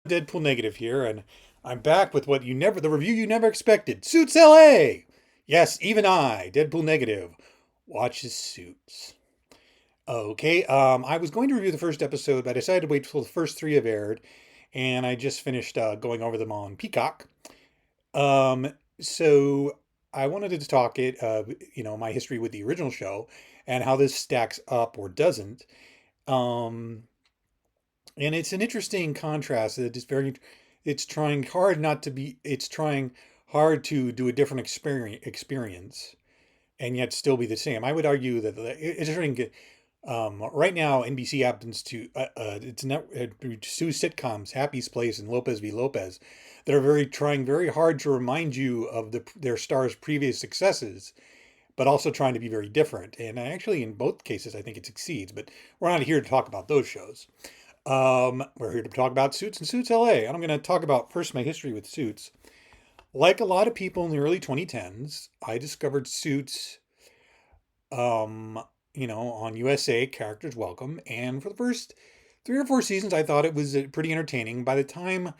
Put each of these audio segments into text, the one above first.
Deadpool negative here, and I'm back with the review you never expected. Suits L.A. Yes, even I, Deadpool negative, watches Suits. Okay, I was going to review the first episode, but I decided to wait till the first three have aired, and I just finished going over them on Peacock. So I wanted to talk my history with the original show and how this stacks up or doesn't. Um, and it's an interesting contrast. It's trying hard not to be, it's trying hard to do a different experience and yet still be the same. I would argue that it's trying to, right now, NBC happens to, it's not, two sitcoms, Happy's Place and Lopez v. Lopez, that are trying very hard to remind you of their stars' previous successes, but also trying to be very different. And actually, in both cases, I think it succeeds, but we're not here to talk about those shows. We're here to talk about Suits and Suits LA. And I'm going to talk about first my history with Suits. Like a lot of people in the early 2010s, I discovered Suits, um, on USA, Characters Welcome. And for the first 3 or 4 seasons, I thought it was pretty entertaining. By the time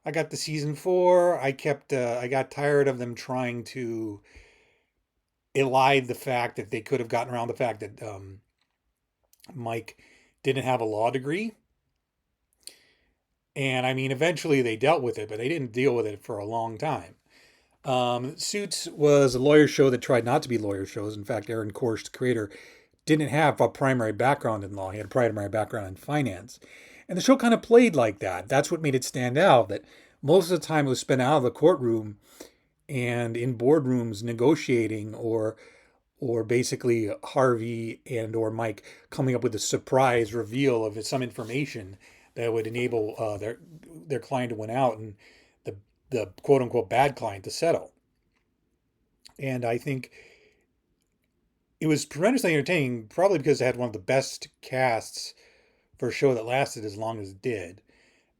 I got to season four, I got tired of them trying to elide the fact that they could have gotten around the fact that Mike didn't have a law degree. And I mean, eventually they dealt with it, but they didn't deal with it for a long time. Suits was a lawyer show that tried not to be lawyer shows. In fact, Aaron Korsh, the creator, didn't have a primary background in law. He had a primary background in finance. And the show kind of played like that. That's what made it stand out, that most of the time it was spent out of the courtroom and in boardrooms negotiating or basically Harvey and or Mike coming up with a surprise reveal of some information that would enable their client to win out and the the quote unquote bad client to settle. And I think it was tremendously entertaining, probably because it had one of the best casts for a show that lasted as long as it did.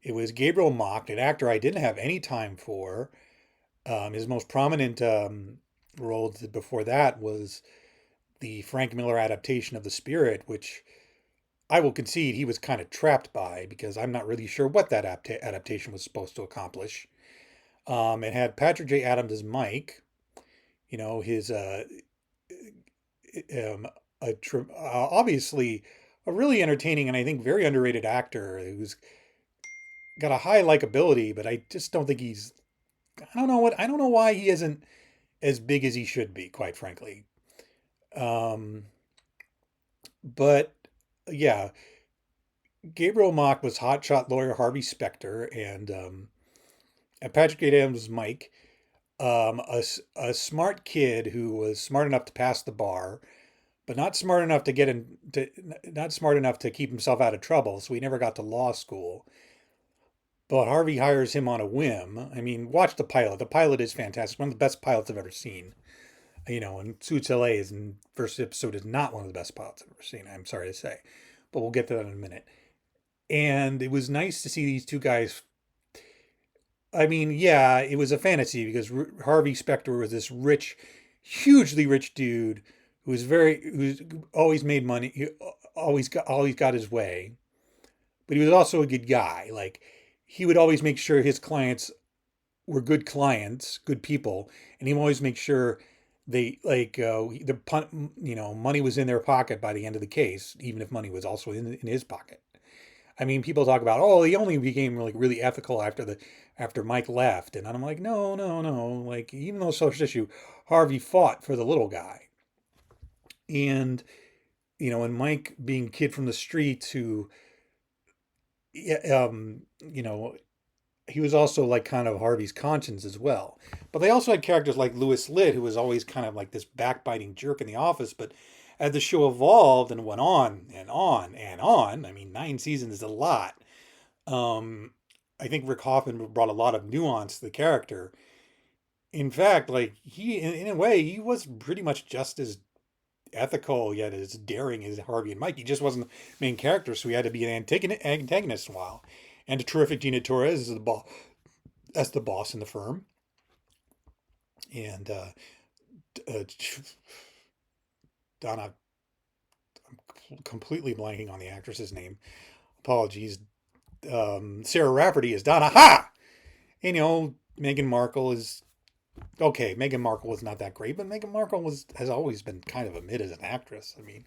It was Gabriel Macht, an actor I didn't have any time for. His most prominent role before that was the Frank Miller adaptation of The Spirit, which I will concede he was kind of trapped by because I'm not really sure what that adaptation was supposed to accomplish. It had Patrick J. Adams as Mike, his um, obviously a really entertaining and I think very underrated actor who's got a high likability, but I just don't think he's. I don't know why he isn't as big as he should be, quite frankly. Um, but yeah, Gabriel Mock was hotshot lawyer Harvey Specter, and Patrick Adams was Mike, a smart kid who was smart enough to pass the bar, but not smart enough to not smart enough to keep himself out of trouble. So he never got to law school. But Harvey hires him on a whim. I mean, watch the pilot. The pilot is fantastic. One of the best pilots I've ever seen. And Suits LA is in first episode is not one of the best pilots I've ever seen. I'm sorry to say, but we'll get to that in a minute. And it was nice to see these two guys. I mean, yeah, it was a fantasy because Harvey Specter was this rich, hugely rich dude who's always made money, he always got his way, but he was also a good guy. Like he would always make sure his clients were good clients, good people, and he would always make sure they money was in their pocket by the end of the case, even if money was also in his pocket. I mean, people talk about, oh, he only became really ethical after Mike left, and I'm like, no, no, no. Like even though social issue, Harvey fought for the little guy, and and Mike being kid from the streets who, yeah, he was also like kind of Harvey's conscience as well. But they also had characters like Louis Litt, who was always kind of like this backbiting jerk in the office. But as the show evolved and went on and on and on, I mean, 9 seasons is a lot. Um, I think Rick Hoffman brought a lot of nuance to the character. In fact, like in a way, he was pretty much just as ethical yet as daring as Harvey and Mike. He just wasn't the main character, so he had to be an antagonist a while. And a terrific Gina Torres is the boss. That's the boss in the firm. And uh, Donna, I'm completely blanking on the actress's name. Apologies. Sarah Rafferty is done. Aha! And, Meghan Markle is okay. Meghan Markle was not that great, but Meghan Markle has always been kind of a mid as an actress. I mean,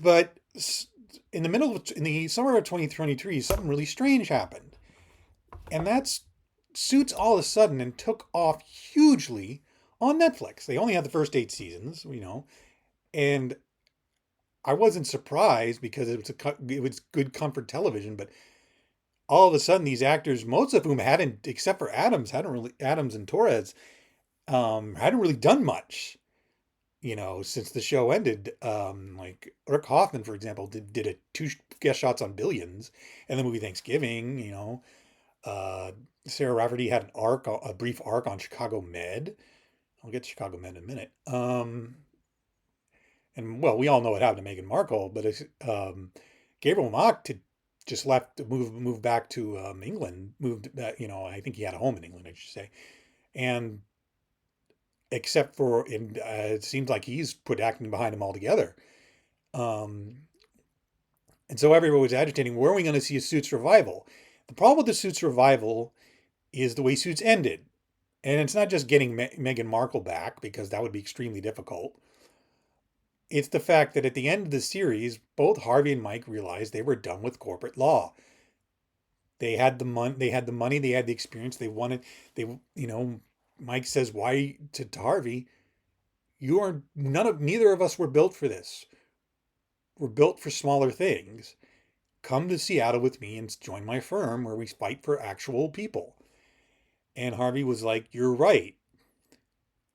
but in the summer of 2023, something really strange happened, and that's Suits all of a sudden and took off hugely on Netflix. They only had the first 8 seasons, and I wasn't surprised because it was good comfort television. But all of a sudden, these actors, most of whom hadn't, except for Adams and Torres, hadn't really done much, since the show ended. Like Rick Hoffman, for example, did a 2 guest shots on Billions and the movie Thanksgiving. Sarah Rafferty had a brief arc on Chicago Med. I'll get to Chicago Med in a minute. And well, we all know what happened to Meghan Markle, but Gabriel Macht just left to move back to England. Moved, I think he had a home in England, I should say. And except for, it seems like he's put acting behind him altogether. And so everyone was agitating, where are we going to see a Suits revival? The problem with the Suits revival is the way Suits ended. And it's not just getting Meghan Markle back, because that would be extremely difficult. It's the fact that at the end of the series, both Harvey and Mike realized they were done with corporate law. They had the money, they had the experience, Mike says, why to Harvey, neither of us were built for this. We're built for smaller things. Come to Seattle with me and join my firm where we fight for actual people. And Harvey was like, you're right.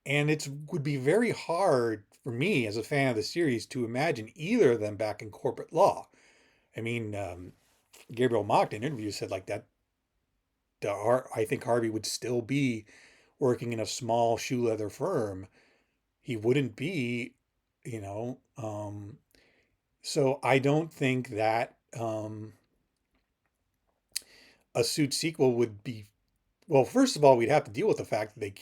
And it would be very hard for me as a fan of the series to imagine either of them back in corporate law. I mean, Gabriel Macht in interviews said like that. I think Harvey would still be working in a small shoe leather firm. He wouldn't be, so I don't think that a Suit sequel would be. Well, first of all, we'd have to deal with the fact that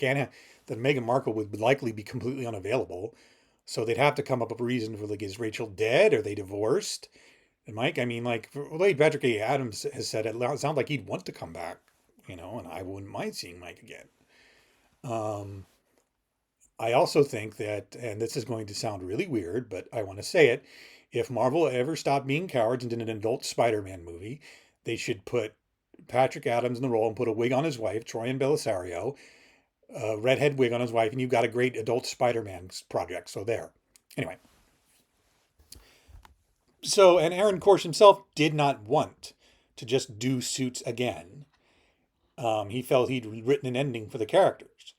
that Meghan Markle would likely be completely unavailable. So they'd have to come up with a reason for, like, is Rachel dead? Are they divorced? And Mike, I mean, like, late Patrick A. Adams has said it sounds like he'd want to come back, and I wouldn't mind seeing Mike again. I also think that, and this is going to sound really weird, but I want to say it, if Marvel ever stopped being cowards and did an adult Spider-Man movie, they should put Patrick Adams in the role and put a wig on his wife, Troian Bellisario, a redhead wig on his wife, and you've got a great adult Spider-Man project. So there. Anyway. So, and Aaron Korsh himself did not want to just do Suits again. He felt he'd written an ending for the characters.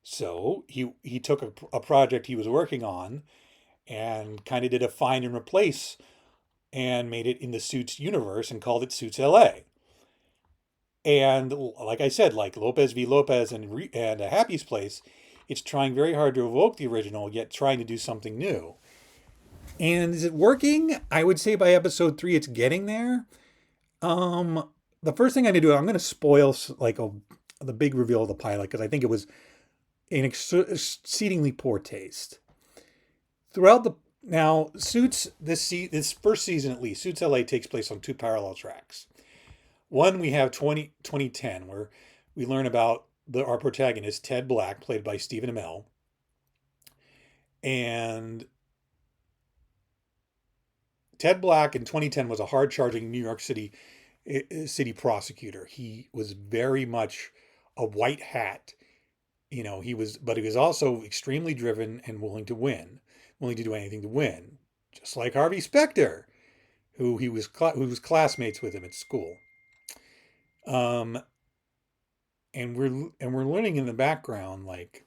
So he took a project he was working on and kind of did a find and replace and made it in the Suits universe and called it Suits L.A. And like I said, like Lopez v. Lopez and A Happy's Place, it's trying very hard to evoke the original, yet trying to do something new. And is it working? I would say by episode 3, it's getting there. The first thing I'm going to do, I'm going to spoil like the big reveal of the pilot, because I think it was an exceedingly poor taste. Now, Suits, this first season at least, Suits L.A. takes place on 2 parallel tracks. One, we have 2010, where we learn about our protagonist, Ted Black, played by Stephen Amell. And Ted Black in 2010 was a hard-charging New York City prosecutor. He was very much a white hat. But he was also extremely driven and willing to do anything to win. Just like Harvey Specter, who was classmates with him at school. And we're learning in the background, like,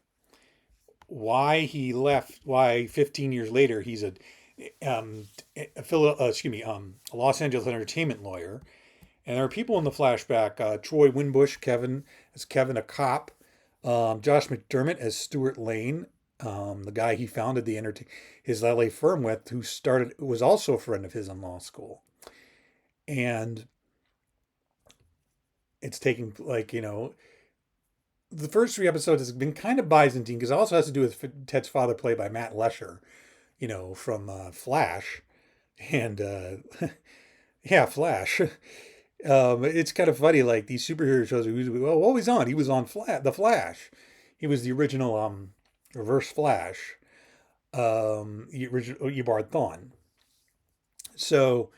why he left, why 15 years later he's a Los Angeles entertainment lawyer. And there are people in the flashback, Troy Winbush, Kevin, a cop, Josh McDermitt as Stuart Lane, the guy he founded his LA firm with, who was also a friend of his in law school. And it's taking, like, the first 3 episodes has been kind of Byzantine, because it also has to do with Ted's father, played by Matt Lesher, from Flash. And, yeah, Flash. It's kind of funny, like these superhero shows are usually, well, what was he on? He was on The Flash. He was the original Reverse Flash, the original Eobard Thawne. So,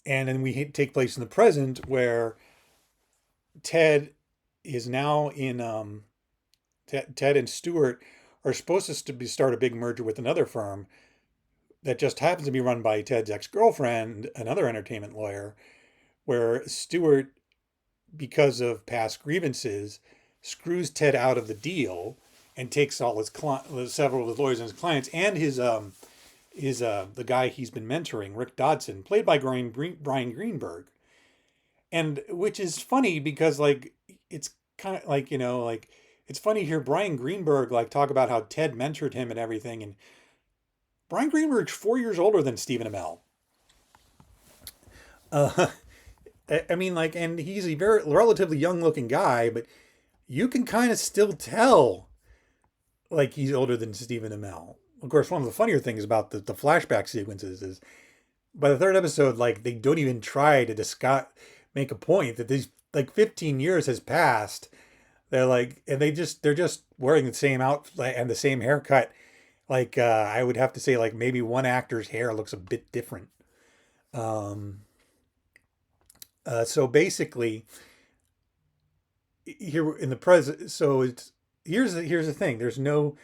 and then we take place in the present where Ted is now in Ted and Stewart are supposed to start a big merger with another firm that just happens to be run by Ted's ex-girlfriend, another entertainment lawyer, where Stewart, because of past grievances, screws Ted out of the deal and takes all several of his lawyers and his clients and his the guy he's been mentoring, Rick Dodson, played by Bryan Greenberg, and which is funny because like it's kind of like like it's funny to hear Bryan Greenberg like talk about how Ted mentored him and everything, and Bryan Greenberg's 4 years older than Stephen Amell. Uh, I mean, like, and he's a very relatively young looking guy, but you can kind of still tell like he's older than Stephen Amell. Of course, one of the funnier things about the flashback sequences is by the third episode, like they don't even try to discuss, make a point that these like 15 years has passed. They're like, and they're just wearing the same outfit and the same haircut. Like I would have to say, like maybe one actor's hair looks a bit different. Um, so basically, here in the present, so it's here's the thing. There's no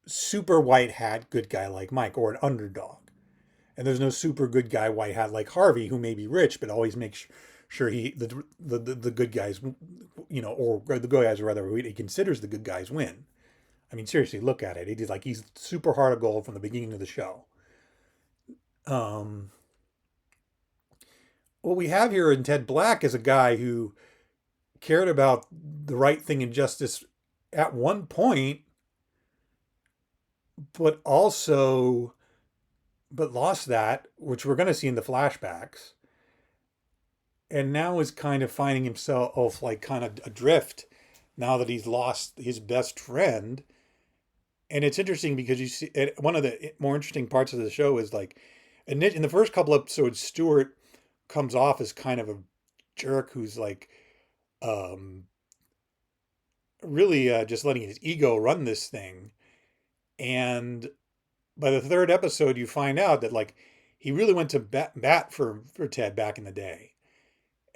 super white hat good guy like Mike or an underdog. And there's no super good guy white hat like Harvey who may be rich but always makes sure the good guys, or the good guys, or rather who he considers the good guys, win. I mean, seriously, look at it. He's super hard of gold from the beginning of the show. Um, what we have here in Ted Black is a guy who cared about the right thing and justice at one point, but also but lost that, which we're going to see in the flashbacks, and now is kind of finding himself like kind of adrift now that he's lost his best friend. And it's interesting because you see one of the more interesting parts of the show is like in the first couple episodes, Stewart comes off as kind of a jerk who's like um, really just letting his ego run this thing. And by the third episode, you find out that like he really went to bat for Ted back in the day,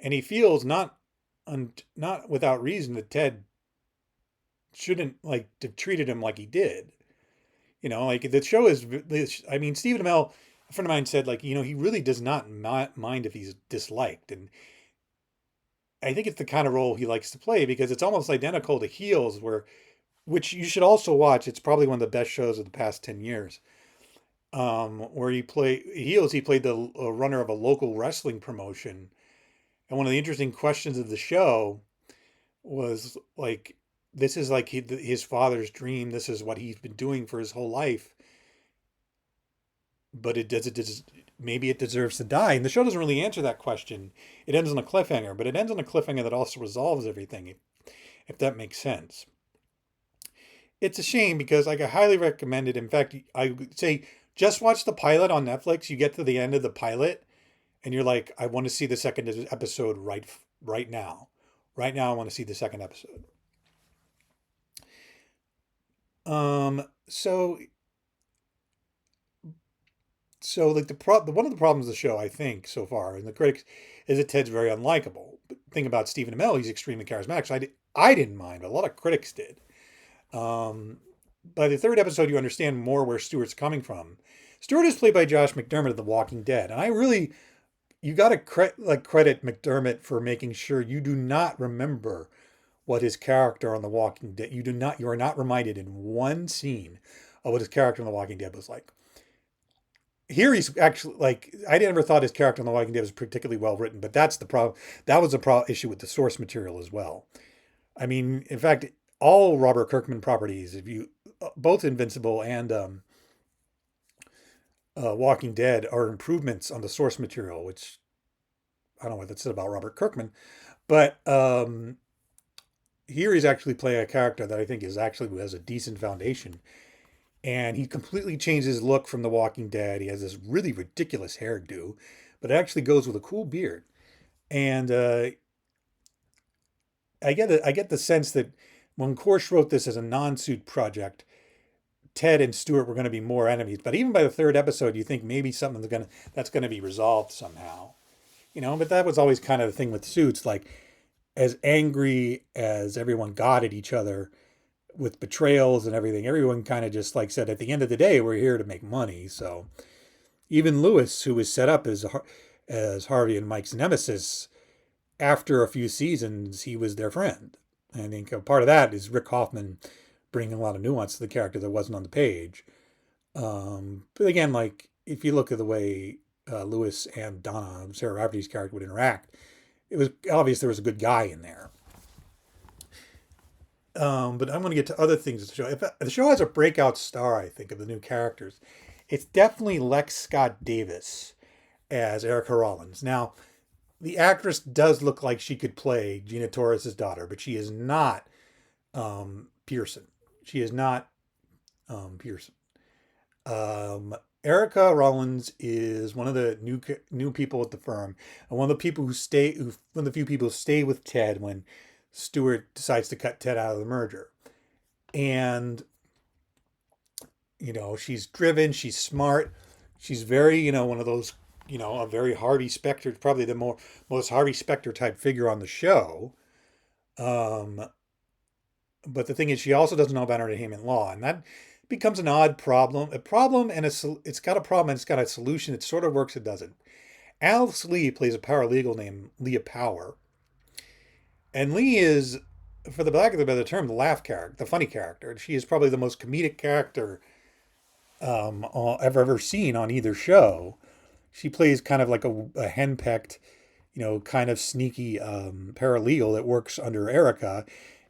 and he feels not without reason that Ted shouldn't like have treated him like he did. Like the show is. I mean, Stephen Amell, a friend of mine said like he really does not mind if he's disliked, and I think it's the kind of role he likes to play because it's almost identical to Heels, which you should also watch. It's probably one of the best shows of the past 10 years. Where he played the runner of a local wrestling promotion, and one of the interesting questions of the show was like, this is like his father's dream. This is what he's been doing for his whole life. But maybe it deserves to die. And the show doesn't really answer that question. It ends on a cliffhanger, but it ends on a cliffhanger that also resolves everything, if that makes sense. It's a shame because I highly recommend it. In fact, I would say just watch the pilot on Netflix. You get to the end of the pilot and you're like, I want to see the second episode right now. Right now, I want to see the second episode. Um, so so like one of the problems of the show, I think, so far, and the critics, is that Ted's very unlikable. But the thing about Stephen Amell, he's extremely charismatic. So I didn't mind, but a lot of critics did. Um, by the third episode, you understand more where Stewart's coming from. Stewart is played by Josh McDermitt of The Walking Dead, and you got to credit McDermitt for making sure you do not remember what his character on The Walking Dead. You are not reminded in one scene of what his character on The Walking Dead was like. Here he's actually like I never thought his character on The Walking Dead was particularly well written, but that's the problem. That was a issue with the source material as well. I mean, in fact, all Robert Kirkman properties, if you both Invincible and Walking Dead, are improvements on the source material, which I don't know what that said about Robert Kirkman, but here he's actually playing a character that I think has a decent foundation, and he completely changed his look from The Walking Dead. He has this really ridiculous hairdo, but it actually goes with a cool beard. And I get the sense that when Korsh wrote this as a non-suit project, Ted and Stewart were going to be more enemies. But even by the third episode, you think maybe that's going to be resolved somehow. But that was always kind of the thing with Suits. Like, as angry as everyone got at each other with betrayals and everything, everyone kind of just like said, at the end of the day, we're here to make money. So even Lewis, who was set up as Harvey and Mike's nemesis, after a few seasons, he was their friend. I think a part of that is Rick Hoffman bringing a lot of nuance to the character that wasn't on the page. But again, like if you look at the way Lewis and Donna, Sarah Rafferty's character, would interact, it was obvious there was a good guy in there. But I'm going to get to other things of the show. If the show has a breakout star, I think, of the new characters, it's definitely Lex Scott Davis as Erica Rollins. Now, the actress does look like she could play Gina Torres's daughter, but she is not Pearson. She is not Pearson. Erica Rollins is one of the new people at the firm, and one of the one of the few people who stay with Ted when Stewart decides to cut Ted out of the merger. And she's driven, she's smart, she's very one of those a very Harvey Specter, probably the most Harvey Specter type figure on the show. Um, but the thing is, she also doesn't know about entertainment law, and that becomes an odd problem. A problem, and it's got a problem and it's got a solution. It sort of works, it doesn't. Alice Lee plays a paralegal named Leah Power, and Lee is, for the lack of a better term, the laugh character, the funny character. She is probably the most comedic character I've ever seen on either show. She plays kind of like a henpecked, kind of sneaky paralegal that works under Erica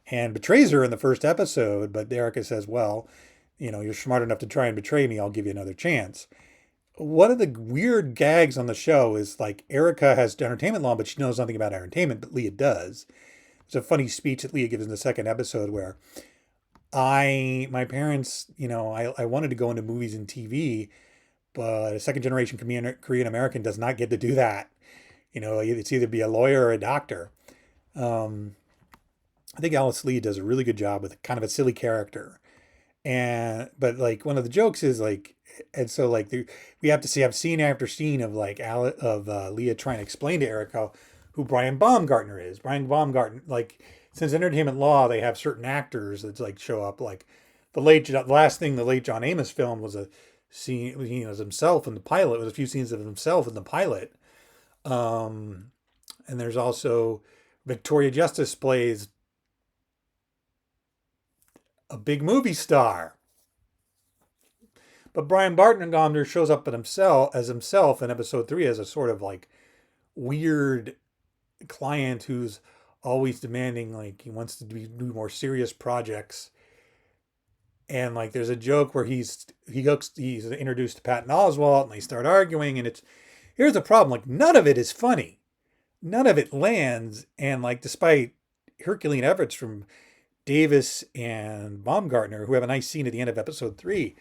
and betrays her in the first episode. But Erica says, well, you're smart enough to try and betray me. I'll give you another chance. One of the weird gags on the show is like Erica has entertainment law, but she knows nothing about entertainment, but Leah does. There's a funny speech that Leah gives in the second episode where my parents, I wanted to go into movies and TV, but a second generation Korean American does not get to do that. It's either be a lawyer or a doctor. Um, I think Alice Lee does a really good job with kind of a silly character. But like one of the jokes is like, and so like we have to have scene after scene of like Leah trying to explain to Erica who Brian Baumgartner is. Brian Baumgartner, like since entertainment law, they have certain actors that like show up. Like the last thing the late John Amos filmed was a scene, as himself in the pilot. It was a few scenes of himself in the pilot. And there's also Victoria Justice plays a big movie star. But Brian Bartengomder shows up as himself in episode 3 as a sort of like weird client who's always demanding, like he wants to do more serious projects. And like there's a joke where he's introduced to Patton Oswalt and they start arguing, and here's the problem, like none of it is funny. None of it lands, and like despite Herculean efforts from Davis and Baumgartner, who have a nice scene at the end of episode 3,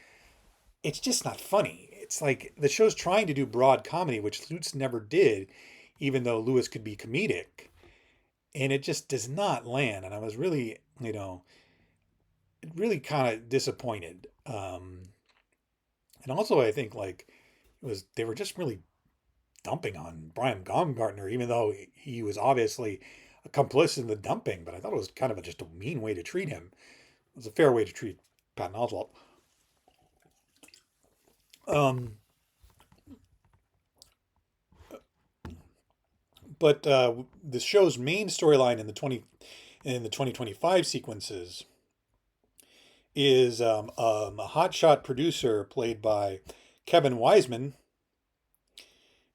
it's just not funny. It's like the show's trying to do broad comedy, which Suits never did, even though Lewis could be comedic. And it just does not land. And I was really, really kind of disappointed. And also I think like they were just really dumping on Brian Baumgartner, even though he was obviously a complicit in the dumping. But I thought it was kind of just a mean way to treat him. It was a fair way to treat Patton Oswalt. But the show's main storyline in the 2025 sequences is a hotshot producer played by Kevin Wiseman.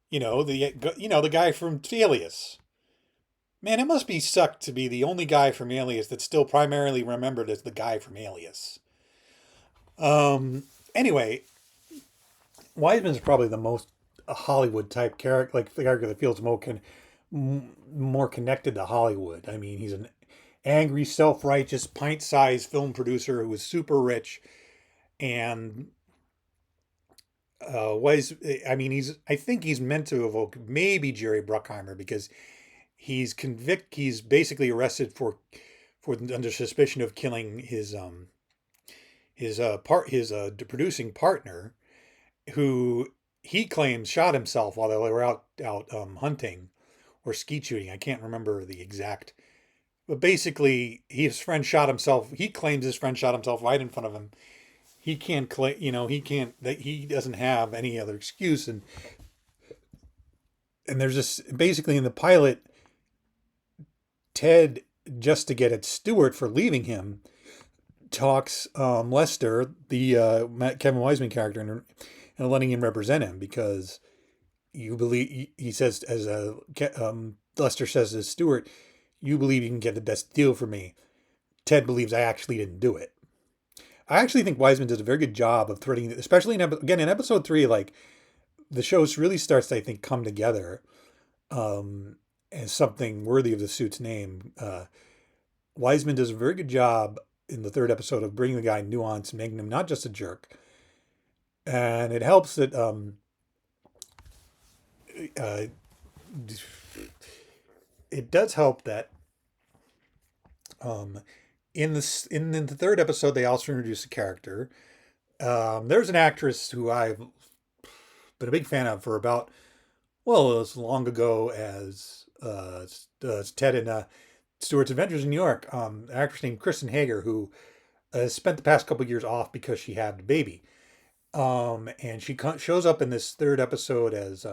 The guy from Alias. Man, it must be sucked to be the only guy from Alias that's still primarily remembered as the guy from Alias. Anyway, Wiseman's probably the most Hollywood type character, like the character that feels more connected to Hollywood. I mean, he's an angry, self-righteous, pint-sized film producer who is super rich, and I think he's meant to evoke maybe Jerry Bruckheimer because He's basically arrested for under suspicion of killing his producing partner, who he claims shot himself while they were out hunting or skeet shooting. I can't remember the exact, but basically his friend shot himself. He claims his friend shot himself right in front of him. He can't claim, he can't, that he doesn't have any other excuse. And there's this, basically in the pilot, Ted, just to get at Stewart for leaving him, talks Lester, the Kevin Wiseman character, and letting him represent him, because you believe, he says, Lester says to Stewart, you believe you can get the best deal for me. Ted believes I actually didn't do it. I actually think Wiseman does a very good job of threading, especially in episode 3, like the show really starts to, I think, come together as something worthy of the Suits name. Wiseman does a very good job in the 3rd episode of bringing the guy nuance and making him not just a jerk. And it helps that it does help that in the 3rd episode they also introduce a character. There's an actress who I've been a big fan of for about, well, as long ago as Ted and Stewart's Adventures in New York. An actress named Kristen Hager, who spent the past couple years off because she had a baby. And she shows up in this 3rd episode as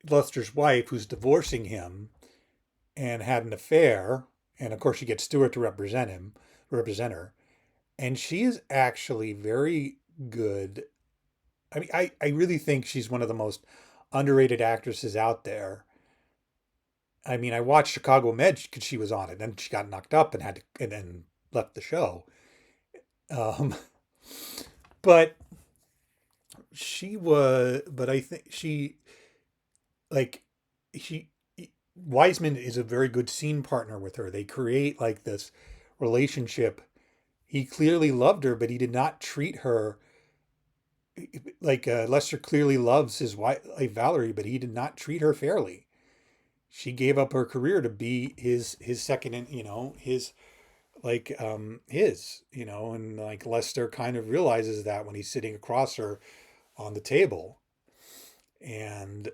Lester's wife, who's divorcing him and had an affair. And of course, she gets Stewart to represent her. And she is actually very good. I mean, I really think she's one of the most underrated actresses out there. I mean, I watched Chicago Med because she was on it. Then she got knocked up and then left the show. But I think Wiseman is a very good scene partner with her. They create like this relationship. He clearly loved her, but he did not treat her like Lester clearly loves his wife, like Valerie, but he did not treat her fairly. She gave up her career to be his second, his and like Lester kind of realizes that when he's sitting across her on the table. And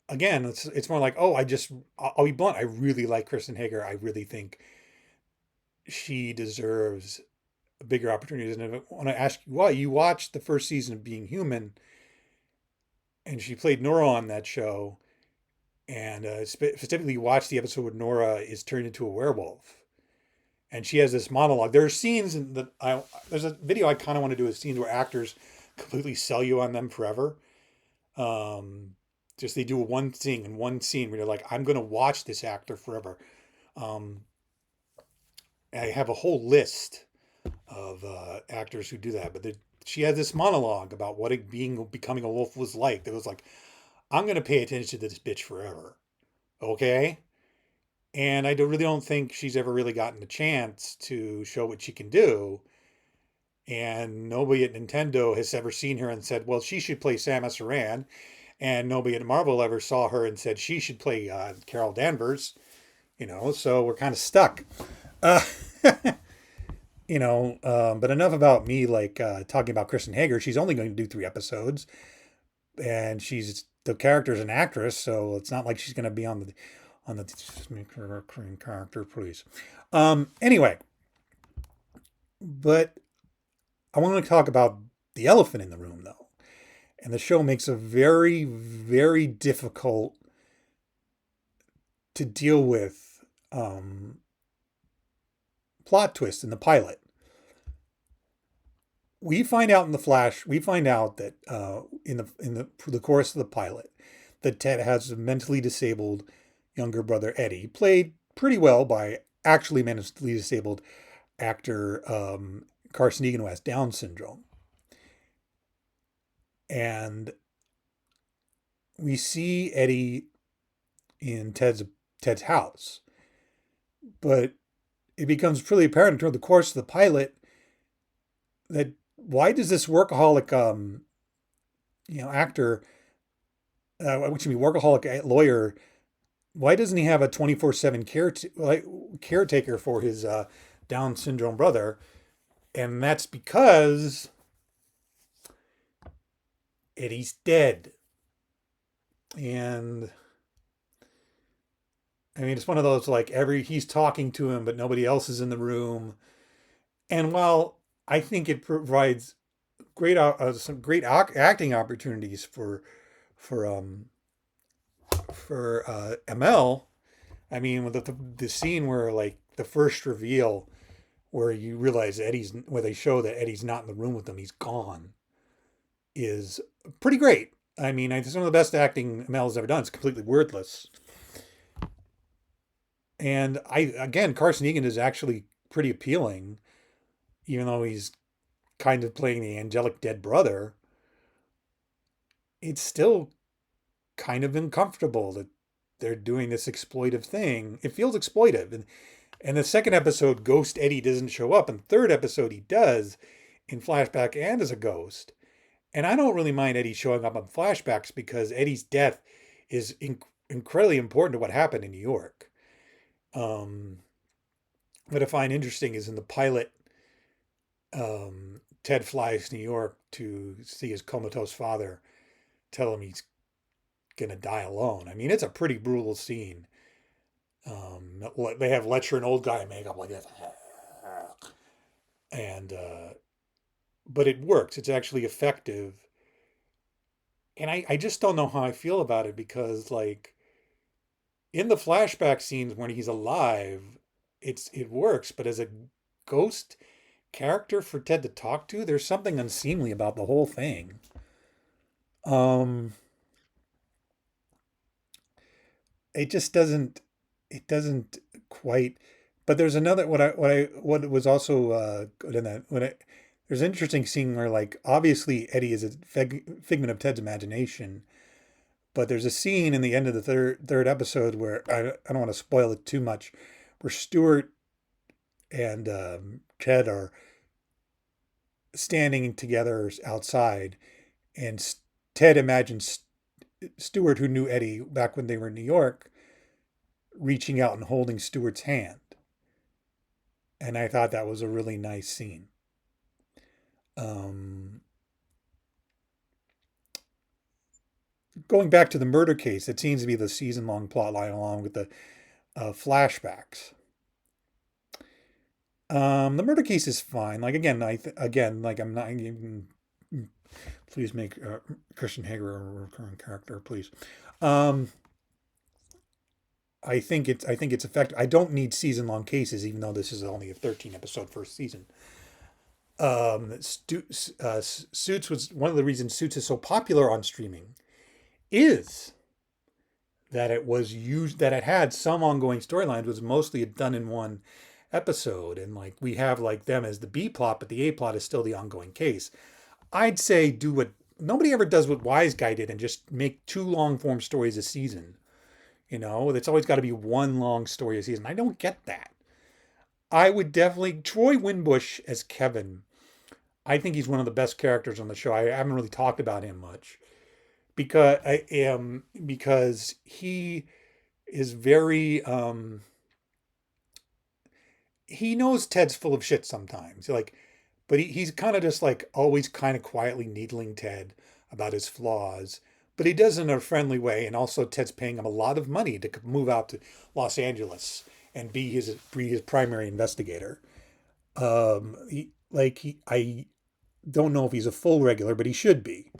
again, it's more like, I'll be blunt, I really like Kristen Hager. I really think she deserves bigger opportunities. And I want to ask you why. You watched the first season of Being Human, and she played Nora on that show. And specifically, you watched the episode where Nora is turned into a werewolf. And she has this monologue. There are scenes there's a video I kind of want to do with scenes where actors completely sell you on them forever. Just they do one thing in one scene where you're like, I'm going to watch this actor forever. I have a whole list of actors who do that, but she had this monologue about what becoming a wolf was like. That was like, I'm going to pay attention to this bitch forever. Okay? And I really don't think she's ever really gotten a chance to show what she can do. And nobody at Nintendo has ever seen her and said, well, she should play Samus Aran. And nobody at Marvel ever saw her and said she should play Carol Danvers. So we're kind of stuck. But enough about me, talking about Kristen Hager. She's only going to do 3 episodes. And the character's an actress, so it's not like she's going to be on the character, please. Anyway, but I want to talk about the elephant in the room, though. And the show makes a very, very difficult to deal with plot twist in the pilot. We find out that in the course of the pilot, that Ted has a mentally disabled younger brother, Eddie, played pretty well by actually mentally disabled actor Carson Egan, who has Down syndrome. And we see Eddie in Ted's house, but it becomes pretty apparent during the course of the pilot that why does this workaholic actor, workaholic lawyer why doesn't he have a 24/7 caretaker for his Down syndrome brother? And that's because Eddie's dead. And I mean, it's one of those like he's talking to him, but nobody else is in the room. And while I think it provides some great acting opportunities for Amell, I mean, with the scene where like the first reveal where you realize where they show that Eddie's not in the room with them, he's gone, is pretty great. I mean, it's some of the best acting Amell's ever done. It's completely wordless. And again, Carson Egan is actually pretty appealing, even though he's kind of playing the angelic dead brother. It's still kind of uncomfortable that they're doing this exploitive thing. It feels exploitive. And the second episode, Ghost Eddie doesn't show up. And the third episode, he does in flashback and as a ghost. And I don't really mind Eddie showing up on flashbacks because Eddie's death is incredibly important to what happened in New York. What I find interesting is in the pilot, Ted flies to New York to see his comatose father, tell him he's gonna die alone. I mean, it's a pretty brutal scene. They have Letcher and old guy makeup like this, and but it works. It's actually effective, and I just don't know how I feel about it because like in the flashback scenes when he's alive, it works, but as a ghost character for Ted to talk to, there's something unseemly about the whole thing. Um, it just doesn't quite. But there's another what was also good in that there's an interesting scene where like obviously Eddie is a figment of Ted's imagination, but there's a scene in the end of the third episode where I don't want to spoil it too much, where Stuart and Ted are standing together outside, and Ted imagines Stuart, who knew Eddie back when they were in New York, reaching out and holding Stuart's hand. And I thought that was a really nice scene. Um, Going back to the murder case, it seems to be the season long plot line along with the flashbacks. The murder case is fine. Like again, like I'm not even. Please make Kristen Hager a recurring character, please. Um, I think it's effective. I don't need season long cases, even though this is only a 13 episode first season. Suits was one of the reasons Suits is so popular on streaming is that it had some ongoing storylines, was mostly done in one episode, and like we have like them as the B plot, but the A plot is still the ongoing case. I'd say do what nobody ever does what Wise Guy did and just make two long form stories a season. You know, it's always got to be one long story a season. I don't get that. I would definitely Troy Winbush as Kevin. I think he's one of the best characters on the show. I haven't really talked about him much because he is very he knows Ted's full of shit sometimes. Like, but he's kind of just like always kind of quietly needling Ted about his flaws, but he does it in a friendly way. And also, Ted's paying him a lot of money to move out to Los Angeles and be his primary investigator. I don't know if he's a full regular, but he should be.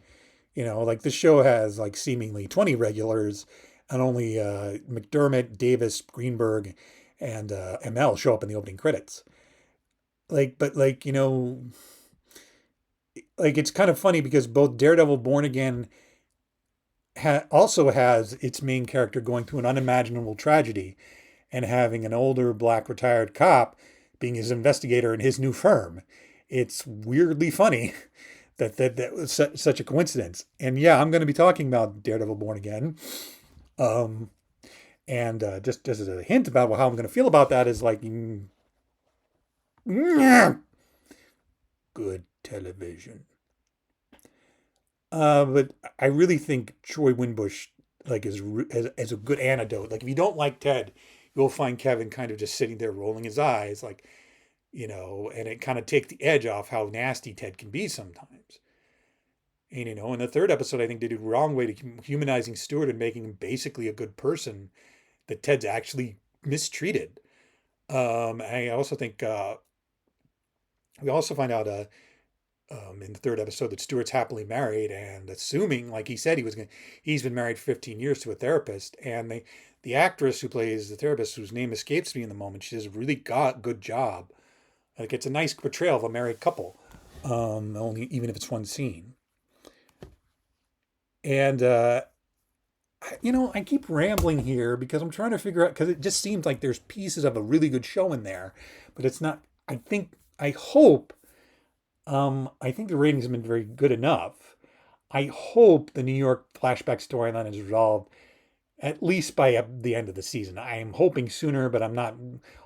You know, like the show has like seemingly 20 regulars, and only McDermitt, Davis, Greenberg, and Amell show up in the opening credits. But like like it's kind of funny because both Daredevil Born Again also has its main character going through an unimaginable tragedy and having an older black retired cop being his investigator in his new firm. It's weirdly funny that was such a coincidence. And yeah, I'm going to be talking about Daredevil Born Again. Um, and just as a hint about how I'm going to feel about that is like, good television. But I really think Troy Winbush like as a good antidote. Like if you don't like Ted, you'll find Kevin kind of just sitting there rolling his eyes, like, and it kind of takes the edge off how nasty Ted can be sometimes. And in the third episode, I think they did the wrong way to humanizing Stewart and making him basically a good person that Ted's actually mistreated. I also think we also find out in the third episode that Stewart's happily married, and assuming, like he said, he's been married 15 years to a therapist, and the actress who plays the therapist, whose name escapes me in the moment, she does a really good job. Like it's a nice portrayal of a married couple, only even if it's one scene. And I keep rambling here because I'm trying to figure out because it just seems like there's pieces of a really good show in there, but it's not. I think the ratings have been very good enough. I hope the New York flashback storyline is resolved at least by the end of the season. I am hoping sooner, but I'm not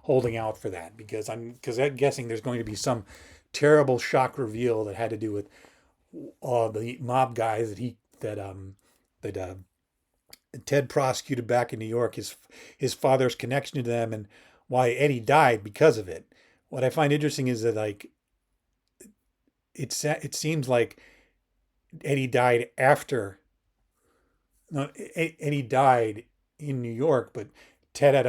holding out for that because I'm guessing there's going to be some terrible shock reveal that had to do with the mob guys that Ted prosecuted back in New York. His father's connection to them and why Eddie died because of it. What I find interesting is that like it seems like Eddie died after. No, Eddie died in New York, but Ted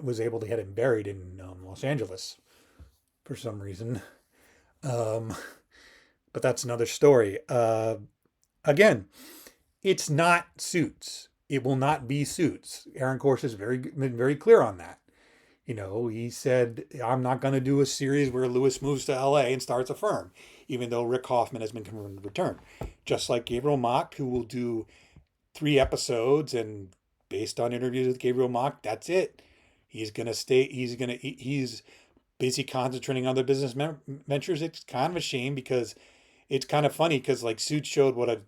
was able to get him buried in Los Angeles for some reason. Um, but that's another story. Again, it's not Suits. It will not be Suits. Aaron Korsh has been very clear on that. He said, I'm not going to do a series where Lewis moves to L.A. and starts a firm, even though Rick Hoffman has been confirmed to return. Just like Gabriel Macht, who will do 3 episodes, and based on interviews with Gabriel Macht, that's it. He's going to stay. He's busy concentrating on the business ventures. It's kind of a shame because it's kind of funny because like Suits showed what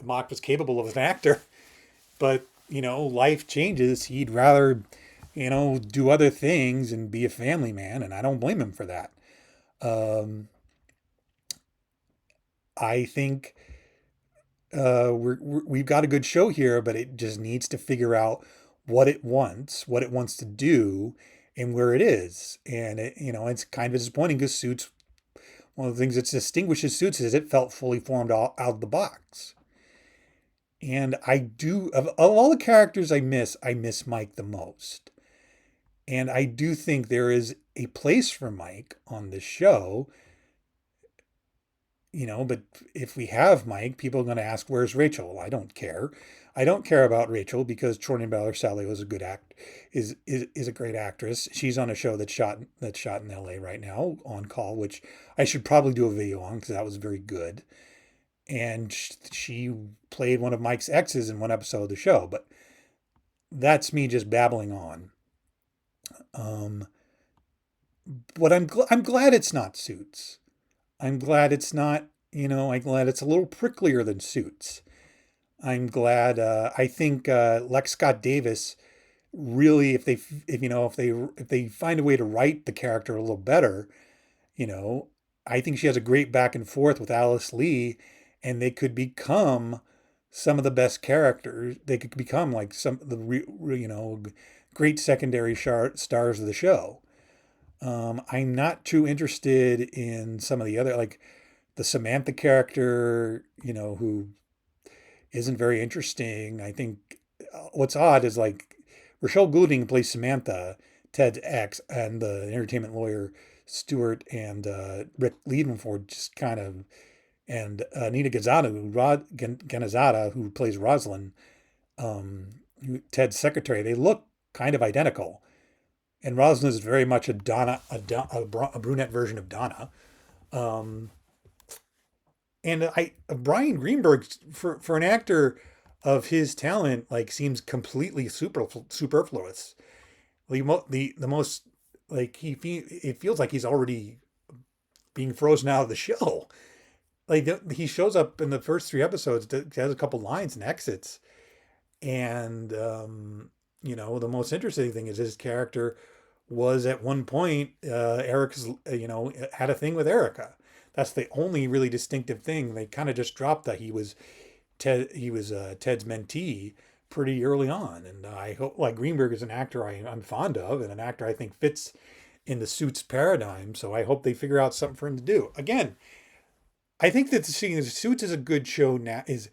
Macht was capable of as an actor, but life changes. He'd rather do other things and be a family man, and I don't blame him for that. I think we've got a good show here, but it just needs to figure out what it wants to do, and where it is. And it's kind of disappointing because Suits, one of the things that distinguishes Suits is it felt fully formed out of the box. And of all the characters I miss Mike the most. And I do think there is a place for Mike on this show, but if we have Mike, people are going to ask, where's Rachel? Well, I don't care. I don't care about Rachel because Jordan Ballard-Sally was is a great actress. She's on a show that's shot in LA right now, On Call, which I should probably do a video on because that was very good. And she played one of Mike's exes in one episode of the show, but that's me just babbling on. But I'm glad it's not Suits. I'm glad it's not, I'm glad it's a little pricklier than Suits. I'm glad, I think, Lex Scott Davis really, if they find a way to write the character a little better, I think she has a great back and forth with Alice Lee, and they could become some of the best characters. They could become like some of the, great secondary stars of the show. I'm not too interested in some of the other, like the Samantha character, who isn't very interesting. I think what's odd is like Rochelle Goulding plays Samantha, Ted's ex, and the entertainment lawyer Stewart and Rick Liebenford just kind of, and Nina Ganazada, who plays Rosalind, Ted's secretary. They look kind of identical. And Rosalind is very much a brunette version of Donna. And Bryan Greenberg, for an actor of his talent, like seems completely superfluous. The most like it feels like he's already being frozen out of the show. Like he shows up in the first 3 episodes, has a couple lines and exits, and the most interesting thing is his character was at one point Erica's had a thing with Erica. That's the only really distinctive thing. They kind of just dropped that he was He was Ted's mentee pretty early on, and I hope like Greenberg is an actor I'm fond of, and an actor I think fits in the Suits paradigm. So I hope they figure out something for him to do. Again, I think that the Suits is a good show now. Is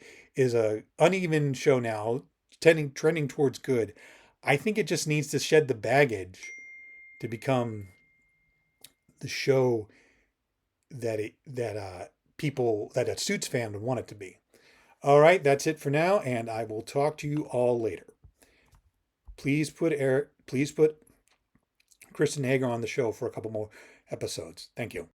a uneven show now, trending towards good. I think it just needs to shed the baggage to become the show that people that a Suits fan would want it to be. All right, that's it for now, and I will talk to you all later. Please put Kristen Hager on the show for a couple more episodes. Thank you.